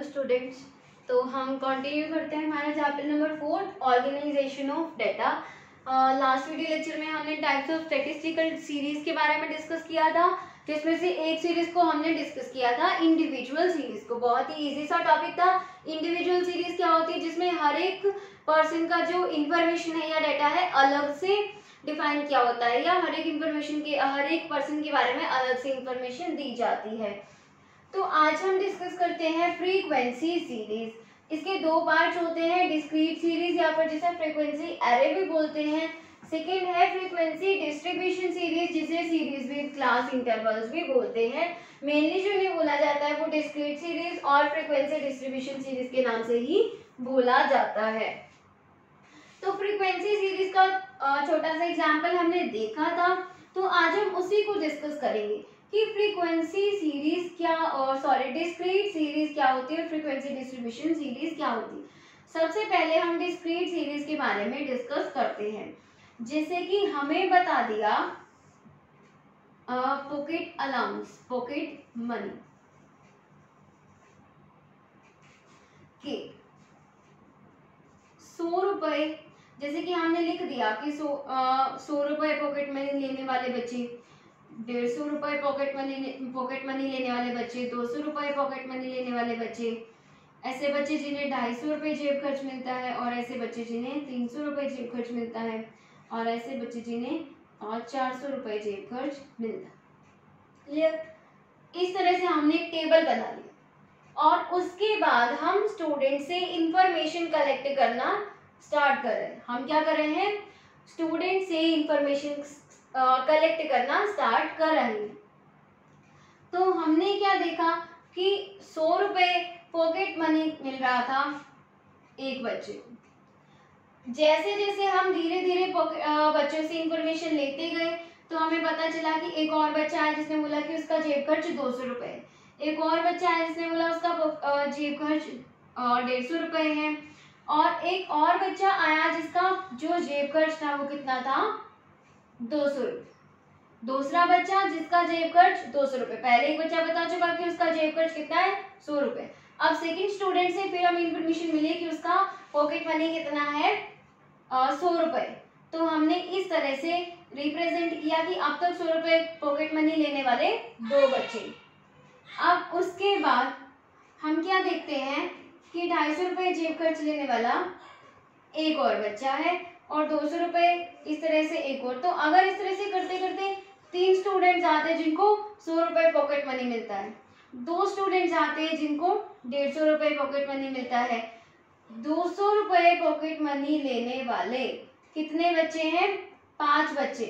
Students. तो हम continue करते हैं हमारा chapter number 4 organization of data. Last video lecture में हमने टाइप्स ऑफ स्टैटिस्टिकल सीरीज के बारे में डिस्कस किया था, जिसमें से एक सीरीज को हमने डिस्कस किया था इंडिविजुअल सीरीज को। बहुत ही इजी सा टॉपिक था। इंडिविजुअल सीरीज क्या होती है, जिसमें हर एक पर्सन का जो इंफॉर्मेशन है या डेटा है अलग से डिफाइन किया होता है, या हर एक पर्सन के बारे में अलग से इंफॉर्मेशन दी जाती है। तो आज हम डिस्कस करते हैं फ्रीक्वेंसी सीरीज। इसके दो पार्ट्स होते हैं, डिस्क्रीट सीरीज या फिर जिसे फ्रीक्वेंसी एरे भी बोलते हैं। सेकेंड है फ्रीक्वेंसी डिस्ट्रीब्यूशन सीरीज, जिसे सीरीज विद क्लास इंटरवल्स भी बोलते हैं। मेनली जो इन्हें बोला जाता है वो डिस्क्रीट सीरीज और फ्रीक्वेंसी डिस्ट्रीब्यूशन सीरीज के नाम से ही बोला जाता है। तो फ्रीक्वेंसी सीरीज का छोटा सा एग्जाम्पल हमने देखा था, तो आज हम उसी को डिस्कस करेंगे कि फ्रीक्वेंसी सीरीज क्या डिस्क्रीट सीरीज क्या होती है और फ्रीक्वेंसी डिस्ट्रीब्यूशन सीरीज क्या होती है। सबसे पहले हम डिस्क्रीट सीरीज के बारे में डिस्कस करते हैं। जैसे कि हमें बता दिया पॉकेट अलाउंस, पॉकेट मनी के 100 रुपए, जैसे कि हमने लिख दिया कि 100 रुपए पॉकेट मनी लेने वाले बच्चे, 150 रुपए पॉकेट मनी लेने वाले बच्चे, 200 रुपए पॉकेट मनी लेने वाले बच्चे, ऐसे बच्चे जिन्हें 250 रुपए जेब खर्च मिलता है, और ऐसे बच्चे जिन्हें 300 रुपए जेब खर्च मिलता है, और ऐसे बच्चे जिन्हें 400 रुपए जेब खर्च मिलता है। क्लियर? इस तरह से हमने एक टेबल बना ली और उसके बाद हम स्टूडेंट से इंफॉर्मेशन कलेक्ट करना स्टार्ट कर रहे हैं। हम क्या कर रहे हैं, स्टूडेंट से इंफॉर्मेशन कलेक्ट करना स्टार्ट कर रहे हैं। तो हमने क्या देखा कि 100 रुपए पॉकेट मनी मिल रहा था एक बच्चे को। जैसे जैसे हम धीरे धीरे बच्चों से इंफॉर्मेशन लेते गए, तो हमें पता चला कि एक और बच्चा है जिसने बोला कि उसका जेब खर्च 200 रुपए है। एक और बच्चा है जिसने बोला उसका जेब खर्च 150 रुपए है, और एक और बच्चा आया जिसका जो जेब खर्च था वो कितना था, 200 रुपये। दूसरा बच्चा जिसका जेब खर्च 200 रुपये। पहले एक बच्चा बता चुका कि उसका जेब खर्च कितना है, 100 रुपये। अब सेकंड स्टूडेंट से फिर हमें इंफॉर्मेशन मिली कि उसका पॉकेट मनी कितना है, 100 रुपये। तो हमने इस तरह से रिप्रेजेंट किया कि अब तक 100 रुपये पॉकेट मनी लेने वाले 2 बच्चे। अब उसके बाद हम क्या देखते हैं कि 250 रुपये जेब खर्च लेने वाला एक और बच्चा है, और 200 रुपये इस तरह से एक और। तो अगर इस तरह से करते करते 3 स्टूडेंट्स आते हैं जिनको 100 रुपये पॉकेट मनी मिलता है, 2 स्टूडेंट्स आते हैं जिनको 150 रुपये पॉकेट मनी मिलता है, 200 रुपये पॉकेट मनी लेने वाले कितने बच्चे हैं, 5 बच्चे।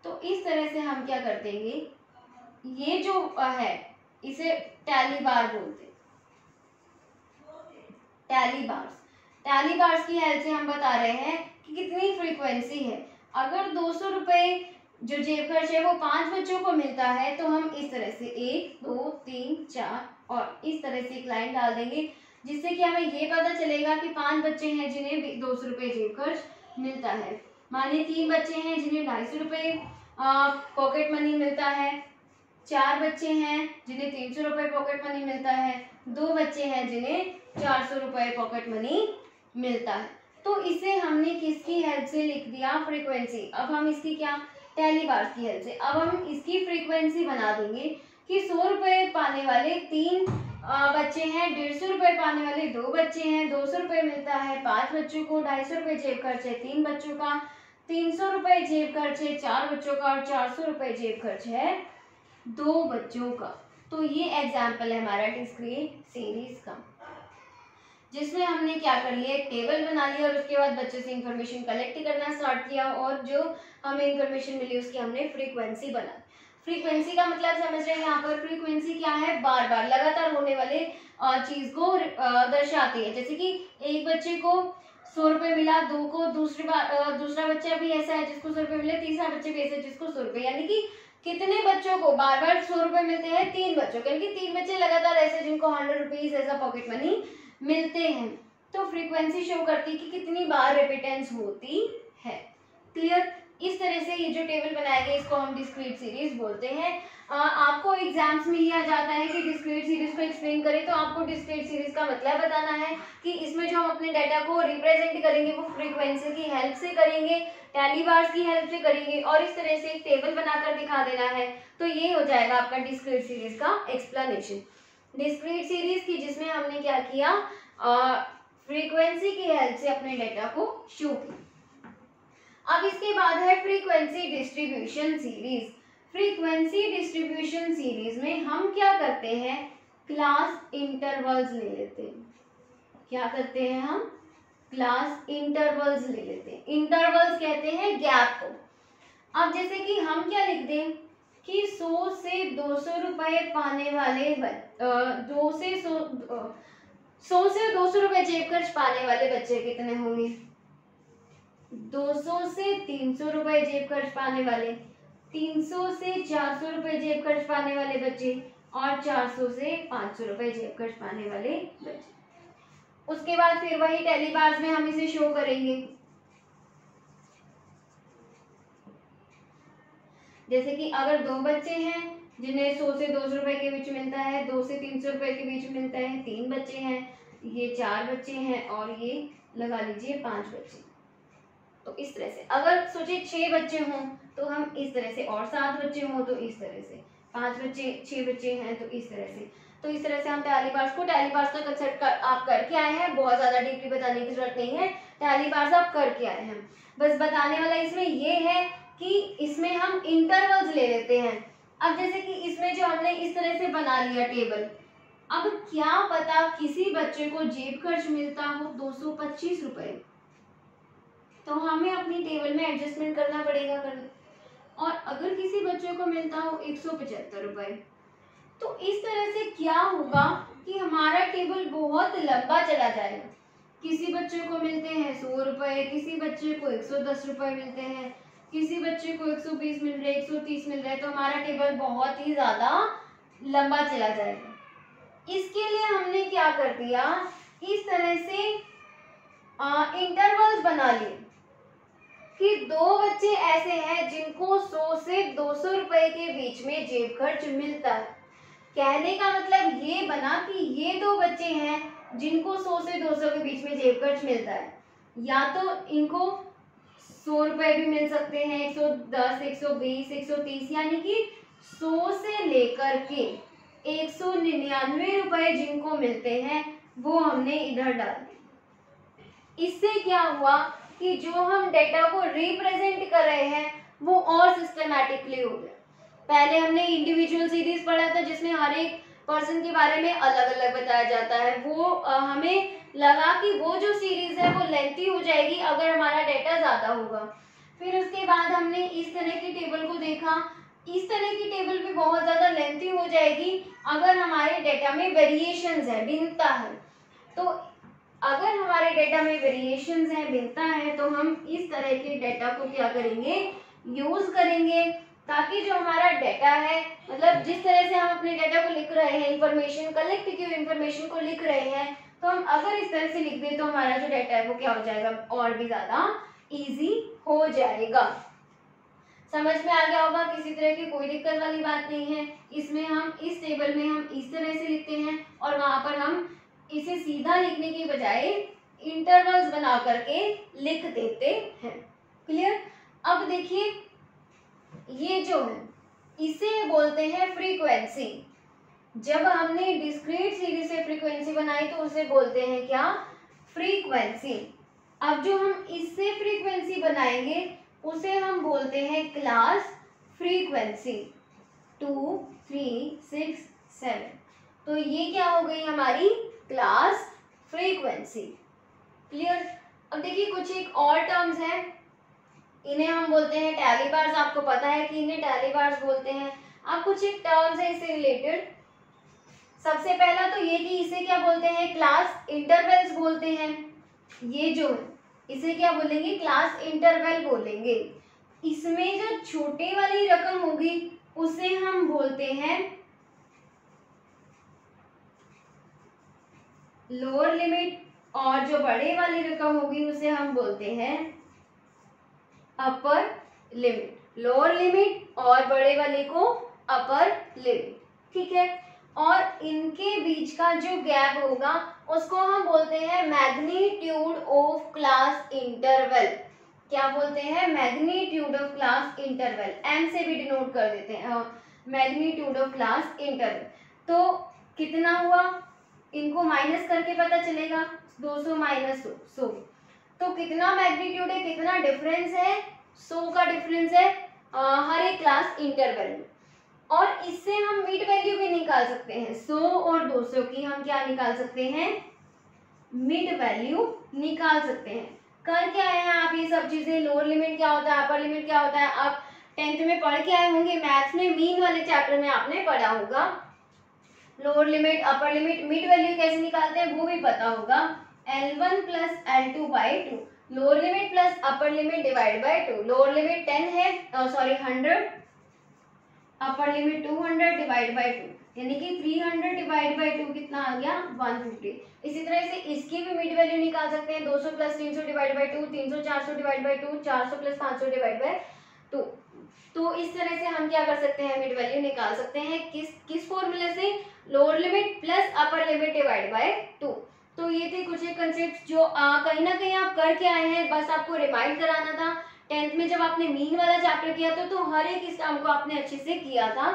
तो इस तरह से हम क्या कर देंगे, ये जो है इसे टैली बार बोलते हैं। टैली बार्स की हेल्प से हम बता रहे हैं कि कितनी फ्रीक्वेंसी है। अगर 200 रुपये जो जेब खर्च है वो 5 बच्चों को मिलता है, तो हम इस तरह से 1 2 3 4 और इस तरह से एक लाइन डाल देंगे, जिससे कि हमें ये पता चलेगा कि 5 बच्चे हैं जिन्हें 200 रुपये जेब खर्च मिलता है। मानिए 3 बच्चे हैं जिन्हें 250 रुपये पॉकेट मनी मिलता है, 4 बच्चे हैं जिन्हें 300 रुपये पॉकेट मनी मिलता है, 2 बच्चे हैं जिन्हें 400 रुपये पॉकेट मनी मिलता है। तो इसे हमने किसकी हेल्प से लिख दिया, फ्रीक्वेंसी। अब हम इसकी क्या, टैली बार्स की हेल्प से अब हम इसकी फ्रीक्वेंसी बना देंगे कि 100 रुपये पाने वाले 3 बच्चे हैं, 150 रुपये पाने वाले 2 बच्चे हैं, 200 रुपये मिलता है 5 बच्चों को, 250 रुपये जेब खर्च है 3 बच्चों का, 300 रुपये जेब खर्च है 4 बच्चों का, और 400 रुपये जेब खर्च है 2 बच्चों का। तो ये एग्जाम्पल है हमारा डिस्क्रीट सीरीज का, जिसमें हमने क्या कर लिया, एक टेबल बना लिया और उसके बाद बच्चों से इंफॉर्मेशन कलेक्ट करना स्टार्ट किया, और जो हमें इंफॉर्मेशन मिली उसकी हमने फ्रीक्वेंसी बना। फ्रीक्वेंसी का मतलब समझ रहे हैं, यहाँ पर फ्रीक्वेंसी क्या है, बार बार लगातार होने वाले चीज को दर्शाती है। जैसे कि एक बच्चे को 100 रुपये मिला, 2 को दूसरा बच्चा भी ऐसा है जिसको 100 रुपये मिले, तीसरा बच्चे भी ऐसा है जिसको 100 रुपये, यानी कि कितने बच्चों को बार बार 100 रुपये मिलते हैं, 3 बच्चों को, यानी कि 3 बच्चे लगातार ऐसे जिनको 100 रुपीज ऐसा पॉकेट मनी मिलते हैं। तो फ्रीक्वेंसी शो करती है कि कितनी बार रेपिटेंस होती है। क्लियर? इस तरह से ये जो टेबल बनाया गया इसको हम डिस्क्रीट सीरीज बोलते हैं। आपको एग्जाम्स में ये आ जाता है कि डिस्क्रीट सीरीज को एक्सप्लेन करें तो आपको डिस्क्रीट सीरीज का मतलब बताना है कि इसमें जो हम अपने डाटा को रिप्रेजेंट करेंगे वो फ्रीक्वेंसी की हेल्प से करेंगे, टैली बार्स की हेल्प से करेंगे और इस तरह से एक टेबल बनाकर दिखा देना है। तो ये हो जाएगा आपका डिस्क्रीट सीरीज का एक्सप्लेनेशन। डिस्क्रीट सीरीज की जिसमें हमने क्या किया, फ्रीक्वेंसी की हेल्प से अपने डाटा को शो किया। अब इसके बाद है frequency distribution series. Frequency distribution series में हम क्या करते हैं, क्लास इंटरवल्स ले लेते हैं। क्या करते हैं हम, क्लास इंटरवल्स ले लेते हैं। इंटरवल्स कहते हैं गैप को। अब जैसे कि हम क्या लिख दें कि 100 से 200 रुपए पाने वाले 100 से 200 रुपए जेब खर्च पाने वाले बच्चे कितने होंगे, 200 से 300 रुपए जेब खर्च पाने वाले, 300 से 400 रुपए जेब खर्च पाने वाले बच्चे और 400 से 500 रुपए जेब खर्च पाने वाले बच्चे। उसके बाद फिर वही टैली बार्स में हम इसे शो करेंगे। जैसे कि अगर दो बच्चे हैं जिन्हें 100 से 200 रुपए के बीच मिलता है, 2 से 300 रुपए के बीच मिलता है, 3 बच्चे हैं, ये 4 बच्चे हैं और ये लगा लीजिए 5 बच्चे। तो इस तरह से अगर सोचिए 6 बच्चे हों तो हम इस तरह से, और 7 बच्चे हों तो इस तरह से, 5 बच्चे 6 बच्चे हैं तो इस तरह से। तो इस तरह से हम टैली बार्स का कंसेप्ट आप करके आए हैं, बहुत ज़्यादा डीपली बताने की जरूरत नहीं है, टैली बार्स आप करके आए हैं। बस बताने वाला इसमें ये है कि इसमें हम इंटरवल्स ले लेते हैं। अब जैसे कि इसमें जो हमने इस तरह से बना लिया टेबल, अब क्या पता किसी बच्चे को जेब खर्च मिलता हो 225 रुपए, तो हमें अपनी टेबल में एडजस्टमेंट करना पड़ेगा और अगर किसी बच्चे को मिलता हो 175 रुपए, तो इस तरह से क्या होगा कि हमारा टेबल बहुत लंबा चला जाएगा। किसी बच्चे को मिलते हैं 100 रुपए, किसी बच्चे को 110 रुपए मिलते हैं, किसी बच्चे को 120 मिल रहे, 130 मिल रहे, तो हमारा टेबल बहुत ही ज्यादा लंबा चला जाएगा। इसके लिए हमने क्या कर दिया, इस तरह से इंटरवल्स बना लिए कि दो बच्चे ऐसे हैं जिनको 100 से 200 रुपए के बीच में जेब खर्च मिलता है। कहने का मतलब ये बना कि ये दो बच्चे हैं जिनको 100 से 200 के बीच में जेब खर्च मिलता है, या तो इनको 100 रुपए भी मिल सकते हैं, 110, 120, 130, यानी कि 100 से लेकर के 199 रुपए जिनको मिलते हैं वो हमने इधर डाल दिए। इससे क्या हुआ कि जो हम डेटा को रिप्रेजेंट कर रहे हैं वो और सिस्टमैटिकली हो गया। पहले हमने इंडिविजुअल सीरीज पढ़ा था जिसमें हर एक पर्सन के बारे में अलग अलग बताया जाता है, वो हमें लगा कि वो जो सीरीज है वो लेंथी हो जाएगी अगर हमारा डेटा ज़्यादा होगा। फिर उसके बाद हमने इस तरह की टेबल को देखा, इस तरह की टेबल भी बहुत ज़्यादा लेंथी हो जाएगी अगर हमारे डेटा में वेरिएशंस है, भिन्नता है। तो अगर हमारे डेटा में वेरिएशंस है, भिन्नता है, तो हम इस तरह के डेटा को क्या करेंगे, यूज करेंगे, ताकि जो हमारा डेटा है, मतलब जिस तरह से हम अपने डेटा को लिख रहे हैं, इंफॉर्मेशन कलेक्ट की हुई इंफॉर्मेशन को लिख रहे हैं, तो हम अगर इस तरह से लिख दें तो हमारा जो डेटा है वो क्या हो जाएगा, और भी ज्यादा इजी हो जाएगा। समझ में आ गया होगा, किसी तरह की कोई दिक्कत वाली बात नहीं है। इसमें हम इस टेबल में हम इस तरह से लिखते हैं और वहां पर हम इसे सीधा लिखने की बजाय इंटरवल्स बना करके लिख देते हैं। क्लियर? अब देखिए ये जो है इसे बोलते हैं फ्रीक्वेंसी। जब हमने डिस्क्रीट सीरीज से फ्रीक्वेंसी बनाई तो उसे बोलते हैं क्या, फ्रीक्वेंसी। अब जो हम इससे फ्रीक्वेंसी बनाएंगे उसे हम बोलते हैं क्लास फ्रीक्वेंसी। 2, 3, 6, 7, तो ये क्या हो गई हमारी क्लास फ्रीक्वेंसी। क्लियर? अब देखिए कुछ एक और टर्म्स हैं, इन्हें हम बोलते हैं टैली बार्स। आपको पता है कि इन्हें टैली बार्स बोलते हैं। अब कुछ एक टर्म्स है इससे रिलेटेड। सबसे पहला तो ये कि इसे क्या बोलते हैं, क्लास इंटरवल्स बोलते हैं। ये जो है इसे क्या बोलेंगे, क्लास इंटरवल बोलेंगे। इसमें जो छोटे वाली रकम होगी उसे हम बोलते हैं लोअर लिमिट, और जो बड़े वाली रकम होगी उसे हम बोलते हैं अपर लिमिट, लोअर लिमिट और बड़े वाले को अपर लिमिट, ठीक है। और इनके बीच का जो गैप होगा उसको हम बोलते हैं मैग्नीट्यूड ऑफ क्लास इंटरवल। क्या बोलते हैं? Magnitude of class interval, M से भी डिनोट कर देते हैं, मैग्नीट्यूड ऑफ क्लास इंटरवल। तो कितना हुआ, इनको माइनस करके पता चलेगा, 200 माइनस 100, तो कितना मैग्नीट्यूड है, कितना डिफरेंस है, 100 का डिफरेंस है हर एक क्लास इंटरवल में। और इससे हम मिड वैल्यू भी निकाल सकते हैं, 100 और 200 की हम क्या निकाल सकते हैं? मिड वैल्यू निकाल सकते हैं। कर क्या आए हैं आप ये सब चीजें? लोअर लिमिट क्या होता है, अपर लिमिट क्या होता है, आप 10th में पढ़ के आए होंगे, मैथ्स में मीन वाले चैप्टर में आपने पढ़ा होगा। Lower limit, upper limit, mid value कैसे निकालते हैं वो भी पता होगा। L1 plus L2 by 2, lower limit plus upper limit divide by 2। Lower limit 10 है, sorry 100, upper limit 200 divide by 2, यानी कि 300 डिवाइड बाई 2 कितना आ गया? 150। इसी तरह से इसकी भी मिड वैल्यू निकाल सकते हैं, 200 plus 300 divide by 2, 300 400 divide by 2, 400 plus 500 divide by 2। तो इस तरह से हम क्या कर सकते हैं? मिड वैल्यू निकाल सकते हैं। किस फॉर्मूले से? Lower limit plus upper limit divide by 2। तो ये थे कुछ एक कंसेप्ट जो कहीं ना कहीं आप करके आए हैं, बस आपको रिमाइंड कराना था। 10th में जब आपने मीन वाला चैप्टर किया था तो हर एक इस काम को आपने अच्छे से किया था।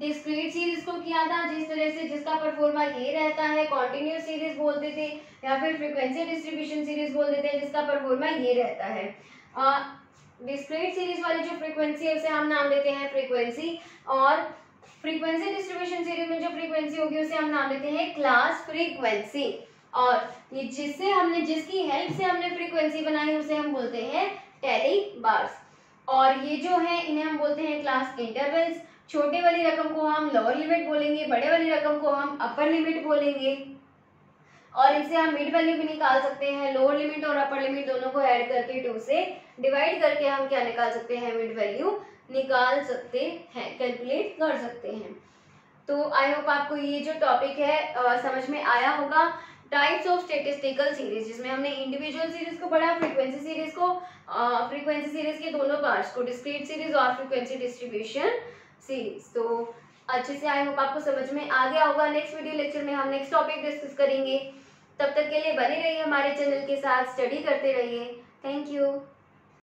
डिस्क्रीट सीरीज को किया था, जिस तरह से जिसका परफॉर्मा ये रहता है, कॉन्टिन्यूस सीरीज बोलते थे, या फिर फ्रीक्वेंसी डिस्ट्रीब्यूशन सीरीज बोल देते हैं जिसका परफॉर्मा ये रहता है। डिस्क्रीट सीरीज वाली जो फ्रीक्वेंसी है उसे हम नाम देते हैं फ्रीक्वेंसी, और फ्रीक्वेंसी डिस्ट्रीब्यूशन सीरीज में जो फ्रीक्वेंसी होगी उसे हम नाम देते हैं क्लास फ्रीक्वेंसी। और ये जिसकी हेल्प से हमने फ्रीक्वेंसी बनाई उसे हम बोलते हैं टेली बार्स। और ये जो है इन्हें हम बोलते हैं क्लास इंटरवल्स। छोटे वाली रकम को हम लोअर लिमिट बोलेंगे, बड़े वाली रकम को हम अपर लिमिट बोलेंगे। और इनसे हम मिड वैल्यू भी निकाल सकते हैं, लोअर लिमिट और अपर लिमिट दोनों को ऐड करके 2 से डिवाइड करके हम क्या निकाल सकते हैं? मिड वैल्यू निकाल सकते हैं, कैलकुलेट कर सकते हैं। तो आई होप आपको ये जो टॉपिक है समझ में आया होगा। टाइप्स ऑफ स्टैटिस्टिकल सीरीज, जिसमें हमने इंडिविजुअल सीरीज को पढ़ा, फ्रीक्वेंसी सीरीज को, फ्रीक्वेंसी सीरीज के दोनों पार्ट्स को, डिस्क्रीट सीरीज और फ्रीक्वेंसी डिस्ट्रीब्यूशन सीरीज। तो अच्छे से आई होप आपको समझ में आ गया होगा। नेक्स्ट वीडियो लेक्चर में हम नेक्स्ट टॉपिक डिस्कस करेंगे। तब तक के लिए बने रहिए हमारे चैनल के साथ, स्टडी करते रहिए। Thank you.